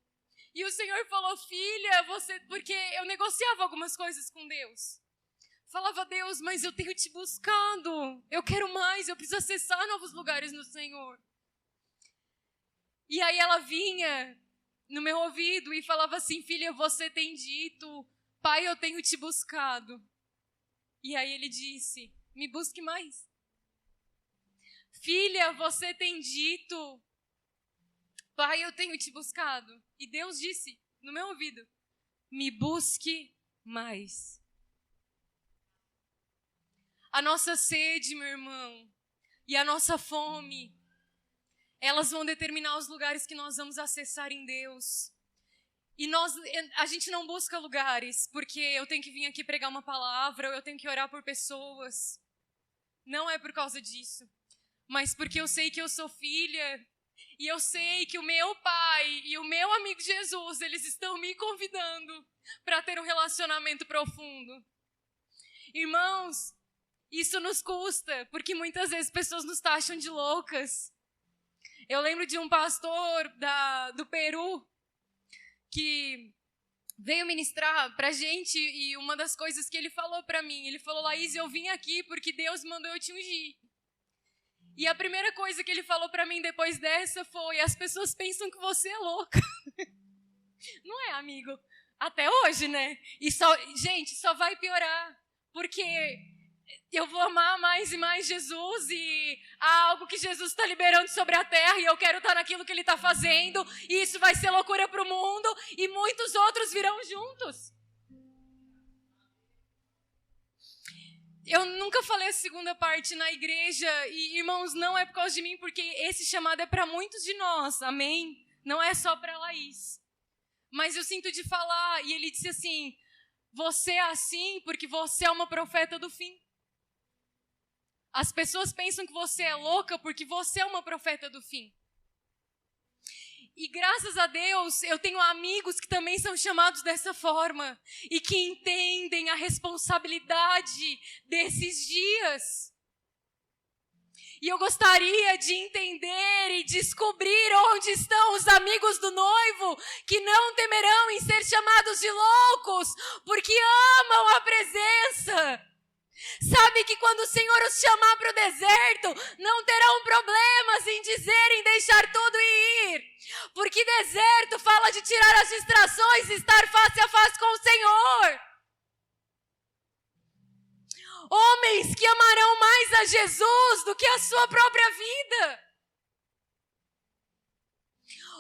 E o Senhor falou, filha, você... Porque eu negociava algumas coisas com Deus. Falava, Deus, mas eu tenho te buscado. Eu quero mais, eu preciso acessar novos lugares no Senhor. E aí ela vinha no meu ouvido e falava assim, filha, você tem dito, pai, eu tenho te buscado. E aí ele disse, me busque mais. Filha, você tem dito, pai, eu tenho te buscado. E Deus disse no meu ouvido, me busque mais. A nossa sede, meu irmão, e a nossa fome, elas vão determinar os lugares que nós vamos acessar em Deus. E a gente não busca lugares porque eu tenho que vir aqui pregar uma palavra ou eu tenho que orar por pessoas. Não é por causa disso. Mas porque eu sei que eu sou filha e eu sei que o meu pai e o meu amigo Jesus, eles estão me convidando para ter um relacionamento profundo. Irmãos, isso nos custa, porque muitas vezes pessoas nos taxam de loucas. Eu lembro de um pastor do Peru que veio ministrar pra gente e uma das coisas que ele falou pra mim, ele falou, Laís, eu vim aqui porque Deus mandou eu te ungir. E a primeira coisa que ele falou pra mim depois dessa foi, as pessoas pensam que você é louca. Não é, amigo? Até hoje, né? E gente, só vai piorar, porque eu vou amar mais e mais Jesus e há algo que Jesus está liberando sobre a terra e eu quero estar naquilo que Ele está fazendo e isso vai ser loucura para o mundo e muitos outros virão juntos. Eu nunca falei a segunda parte na igreja e, irmãos, não é por causa de mim, porque esse chamado é para muitos de nós, amém? Não é só para Laís. Mas eu sinto de falar e ele disse assim, você é assim porque você é uma profeta do fim. As pessoas pensam que você é louca porque você é uma profeta do fim. E graças a Deus, eu tenho amigos que também são chamados dessa forma e que entendem a responsabilidade desses dias. E eu gostaria de entender e descobrir onde estão os amigos do noivo que não temerão em ser chamados de loucos, porque amam a presença. Sabe que quando o Senhor os chamar para o deserto, não terão problemas em dizer, em deixar tudo e ir. Porque deserto fala de tirar as distrações e estar face a face com o Senhor. Homens que amarão mais a Jesus do que a sua própria vida.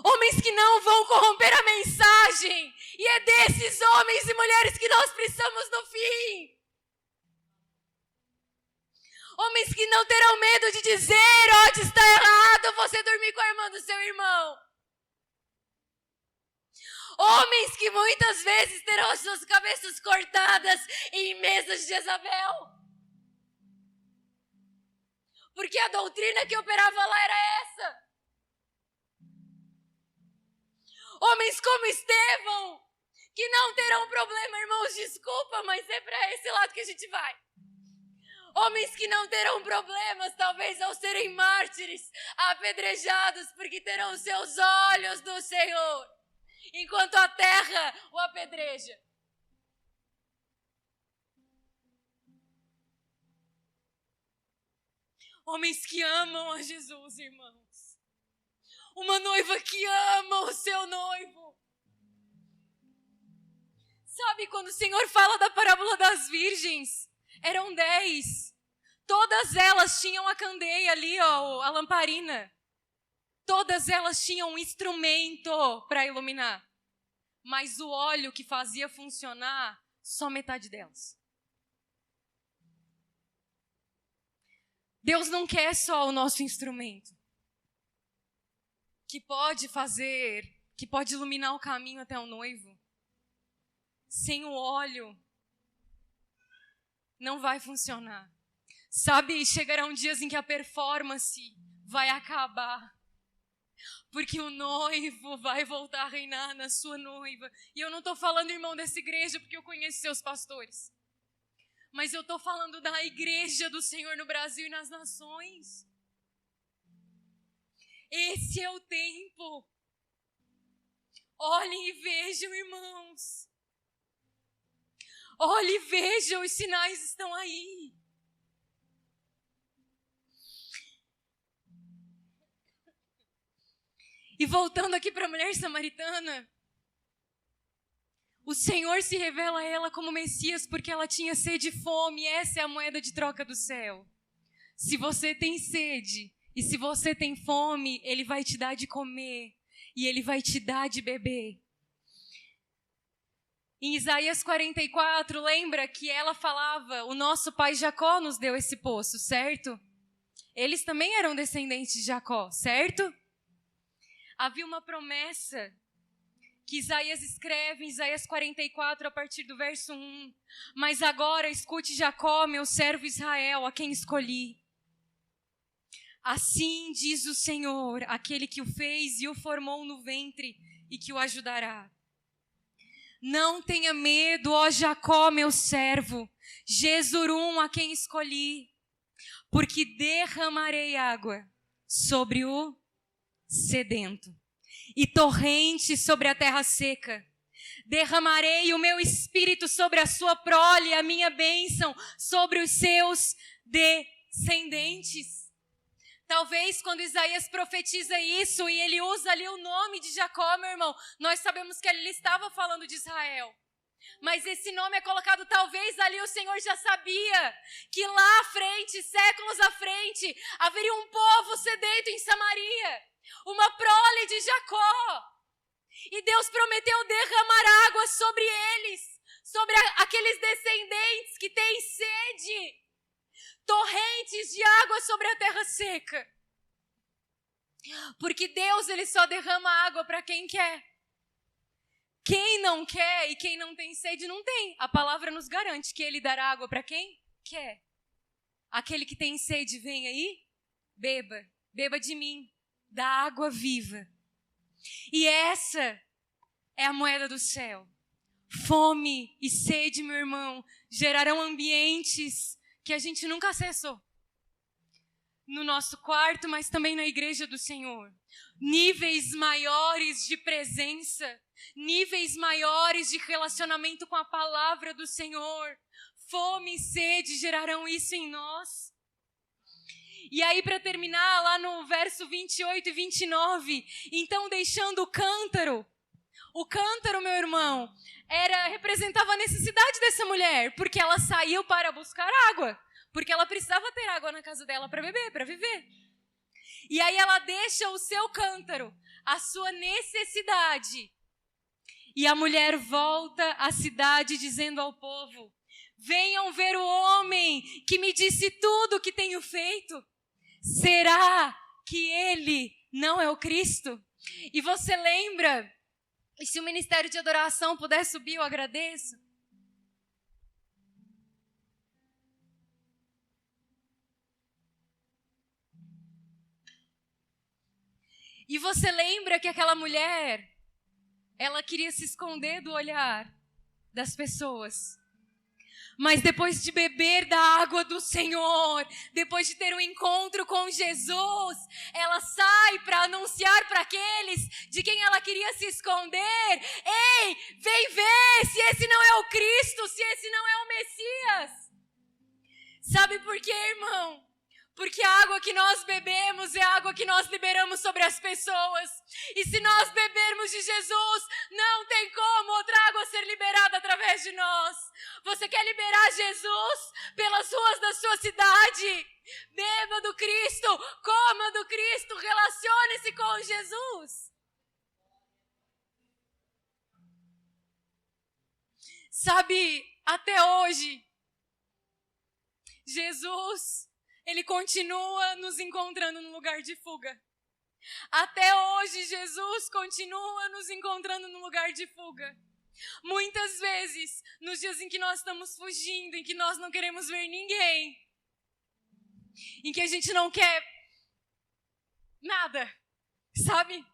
Homens que não vão corromper a mensagem. E é desses homens e mulheres que nós precisamos no fim. Homens que não terão medo de dizer onde está errado você dormir com a irmã do seu irmão. Homens que muitas vezes terão as suas cabeças cortadas em mesas de Jezabel. Porque a doutrina que operava lá era essa. Homens como Estevão, que não terão problema, irmãos, desculpa, mas é para esse lado que a gente vai. Homens que não terão problemas, talvez ao serem mártires, apedrejados, porque terão os seus olhos do Senhor, enquanto a terra o apedreja. Homens que amam a Jesus, irmãos. Uma noiva que ama o seu noivo. Sabe quando o Senhor fala da parábola das virgens? Eram 10. Todas elas tinham a candeia ali, ó, a lamparina. Todas elas tinham um instrumento para iluminar. Mas o óleo que fazia funcionar, só metade delas. Deus não quer só o nosso instrumento. Que pode iluminar o caminho até o noivo. Sem o óleo, não vai funcionar. Sabe, chegarão dias em que a performance vai acabar. Porque o noivo vai voltar a reinar na sua noiva. E eu não estou falando, irmão, dessa igreja porque eu conheço seus pastores. Mas eu estou falando da igreja do Senhor no Brasil e nas nações. Esse é o tempo. Olhem e vejam, irmãos. Olhem e vejam, os sinais estão aí. E voltando aqui para a mulher samaritana, o Senhor se revela a ela como Messias porque ela tinha sede e fome. Essa é a moeda de troca do céu. Se você tem sede e se você tem fome, Ele vai te dar de comer e Ele vai te dar de beber. Em Isaías 44, lembra que ela falava, o nosso pai Jacó nos deu esse poço, certo? Eles também eram descendentes de Jacó, certo? Havia uma promessa que Isaías escreve em Isaías 44, a partir do verso 1. Mas agora escute Jacó, meu servo Israel, a quem escolhi. Assim diz o Senhor, aquele que o fez e o formou no ventre e que o ajudará. Não tenha medo, ó Jacó, meu servo, Jesurum, a quem escolhi, porque derramarei água sobre o sedento e torrente sobre a terra seca. Derramarei o meu espírito sobre a sua prole, a minha bênção sobre os seus descendentes. Talvez quando Isaías profetiza isso e ele usa ali o nome de Jacó, meu irmão, nós sabemos que ele estava falando de Israel. Mas esse nome é colocado, talvez ali o Senhor já sabia que lá à frente, séculos à frente, haveria um povo sedento em Samaria, uma prole de Jacó. E Deus prometeu derramar água sobre eles, sobre aqueles descendentes que têm sede. Torrentes de água sobre a terra seca. Porque Deus, Ele só derrama água para quem quer. Quem não quer e quem não tem sede, não tem. A palavra nos garante que Ele dará água para quem quer. Aquele que tem sede, vem aí, beba. Beba de mim, da água viva. E essa é a moeda do céu. Fome e sede, meu irmão, gerarão ambientes que a gente nunca acessou. No nosso quarto, mas também na igreja do Senhor. Níveis maiores de presença, níveis maiores de relacionamento com a palavra do Senhor. Fome e sede gerarão isso em nós. E aí, para terminar, lá no verso 28 e 29, então deixando o cântaro, meu irmão, representava a necessidade dessa mulher, porque ela saiu para buscar água, porque ela precisava ter água na casa dela para beber, para viver. E aí ela deixa o seu cântaro, a sua necessidade. E a mulher volta à cidade dizendo ao povo: venham ver o homem que me disse tudo o que tenho feito. Será que ele não é o Cristo? E você lembra? E se o ministério de adoração puder subir, eu agradeço. E você lembra que aquela mulher, ela queria se esconder do olhar das pessoas. Mas depois de beber da água do Senhor, depois de ter um encontro com Jesus, ela sai para anunciar para aqueles de quem ela queria se esconder: ei, vem ver se esse não é o Cristo, se esse não é o Messias. Sabe por quê, irmão? Porque a água que nós bebemos é a água que nós liberamos sobre as pessoas. E se nós bebermos de Jesus, não tem como outra água ser liberada através de nós. Você quer liberar Jesus pelas ruas da sua cidade? Beba do Cristo, coma do Cristo, relacione-se com Jesus. Sabe, até hoje, Jesus, Ele continua nos encontrando no lugar de fuga. Até hoje, Jesus continua nos encontrando no lugar de fuga. Muitas vezes, nos dias em que nós estamos fugindo, em que nós não queremos ver ninguém, em que a gente não quer nada, sabe?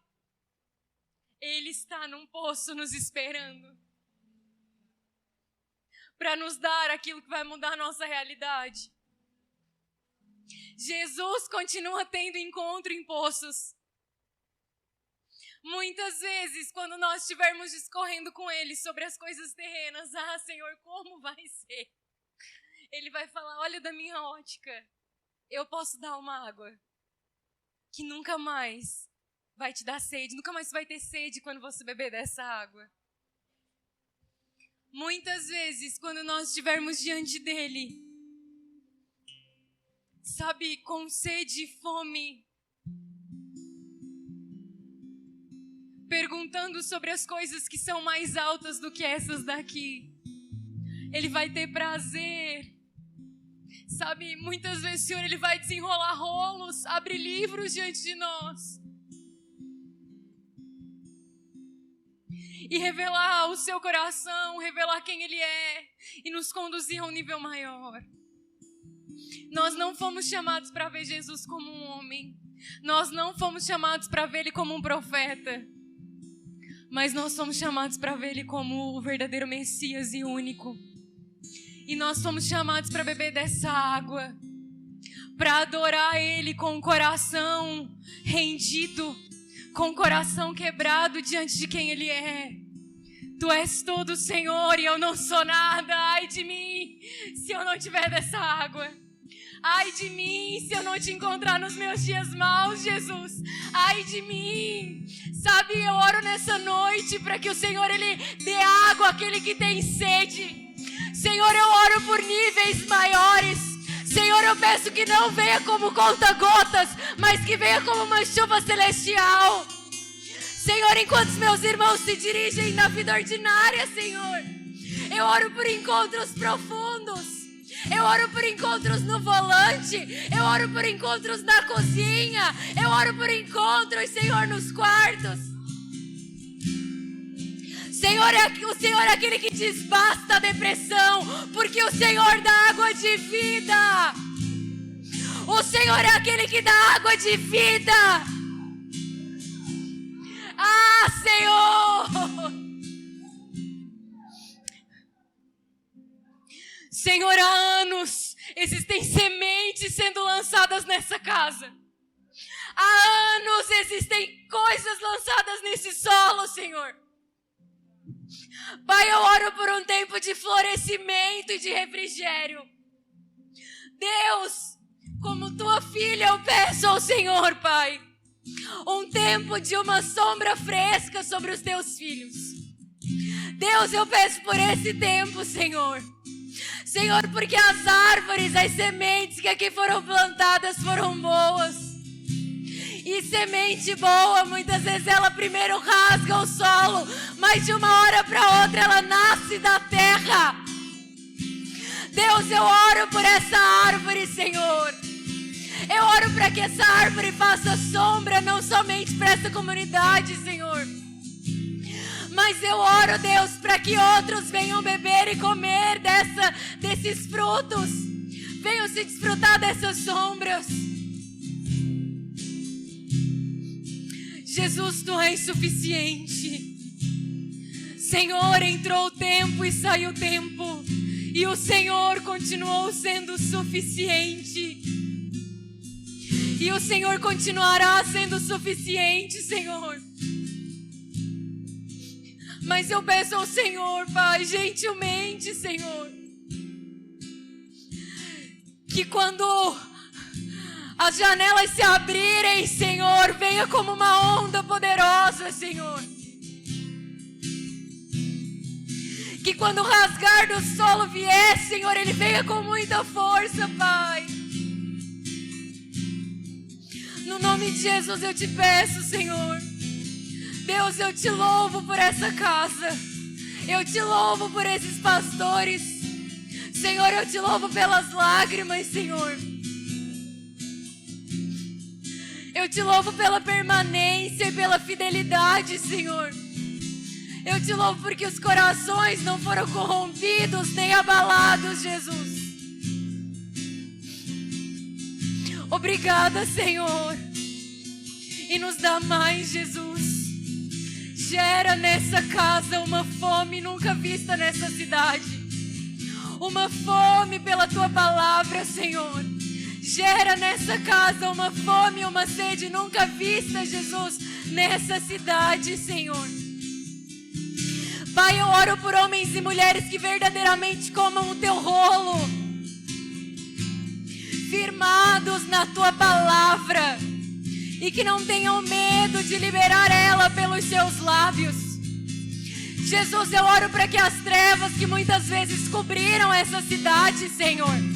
Ele está num poço nos esperando para nos dar aquilo que vai mudar a nossa realidade. Jesus continua tendo encontro em poços. Muitas vezes, quando nós estivermos discorrendo com Ele sobre as coisas terrenas, Senhor, como vai ser? Ele vai falar, olha da minha ótica, eu posso dar uma água que nunca mais vai te dar sede, nunca mais vai ter sede quando você beber dessa água. Muitas vezes, quando nós estivermos diante dEle, sabe, com sede e fome, perguntando sobre as coisas que são mais altas do que essas daqui, Ele vai ter prazer. Sabe, muitas vezes o Senhor Ele vai desenrolar rolos, abrir livros diante de nós e revelar o seu coração, revelar quem Ele é e nos conduzir a um nível maior. Nós não fomos chamados para ver Jesus como um homem, nós não fomos chamados para ver Ele como um profeta, mas nós fomos chamados para ver Ele como o verdadeiro Messias e único. E nós fomos chamados para beber dessa água, para adorar Ele com o coração rendido, com o coração quebrado diante de quem Ele é. Tu és tudo, Senhor, e eu não sou nada. Ai de mim, se eu não tiver dessa água. Ai de mim, se eu não te encontrar nos meus dias maus, Jesus. Ai de mim. Sabe, eu oro nessa noite para que o Senhor, Ele dê água àquele que tem sede. Senhor, eu oro por níveis maiores. Senhor, eu peço que não venha como conta-gotas, mas que venha como uma chuva celestial. Senhor, enquanto os meus irmãos se dirigem na vida ordinária, Senhor, eu oro por encontros profundos. Eu oro por encontros no volante. Eu oro por encontros na cozinha. Eu oro por encontros, Senhor, nos quartos. O Senhor é aquele que desbasta a depressão, porque o Senhor dá água de vida. O Senhor é aquele que dá água de vida. Senhor! Senhor, há anos existem sementes sendo lançadas nessa casa. Há anos existem coisas lançadas nesse solo, Senhor. Pai, eu oro por um tempo de florescimento e de refrigério. Deus, como tua filha, eu peço ao Senhor, Pai, um tempo de uma sombra fresca sobre os teus filhos. Deus, eu peço por esse tempo, Senhor. Senhor, porque as árvores, as sementes que aqui foram plantadas foram boas. E semente boa, muitas vezes ela primeiro rasga o solo, mas de uma hora para outra ela nasce da terra. Deus, eu oro por essa árvore, Senhor. Eu oro para que essa árvore faça sombra, não somente para essa comunidade, Senhor, mas eu oro, Deus, para que outros venham beber e comer desses frutos, venham se desfrutar dessas sombras. Jesus, tu és suficiente. Senhor, entrou o tempo e saiu o tempo, e o Senhor continuou sendo suficiente. E o Senhor continuará sendo suficiente, Senhor. Mas eu peço ao Senhor, Pai, gentilmente, Senhor, que quando as janelas se abrirem, Senhor, venha como uma onda poderosa, Senhor. Que quando o rasgar do solo vier, Senhor, ele venha com muita força, Pai. No nome de Jesus eu te peço, Senhor. Deus, eu te louvo por essa casa. Eu te louvo por esses pastores. Senhor, eu te louvo pelas lágrimas, Senhor. Eu te louvo pela permanência e pela fidelidade, Senhor. Eu te louvo porque os corações não foram corrompidos nem abalados, Jesus. Obrigada, Senhor. E nos dá mais, Jesus. Gera nessa casa uma fome nunca vista nessa cidade. Uma fome pela Tua palavra, Senhor. Gera nessa casa uma fome e uma sede nunca vista, Jesus, nessa cidade, Senhor. Pai, eu oro por homens e mulheres que verdadeiramente comam o Teu rolo, firmados na Tua palavra, e que não tenham medo de liberar ela pelos seus lábios. Jesus, eu oro para que as trevas que muitas vezes cobriram essa cidade, Senhor,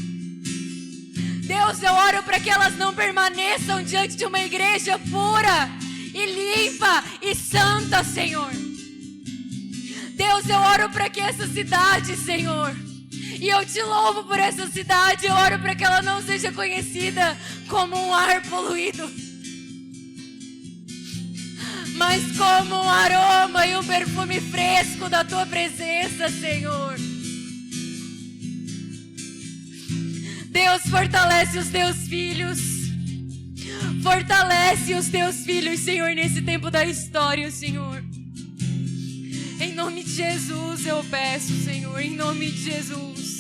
Deus, eu oro para que elas não permaneçam diante de uma igreja pura e limpa e santa, Senhor. Deus, eu oro para que essa cidade, Senhor, e eu te louvo por essa cidade, eu oro para que ela não seja conhecida como um ar poluído, mas como um aroma e um perfume fresco da Tua presença, Senhor. Deus, fortalece os Teus filhos. Fortalece os Teus filhos, Senhor, nesse tempo da história, Senhor. Em nome de Jesus eu peço, Senhor, em nome de Jesus.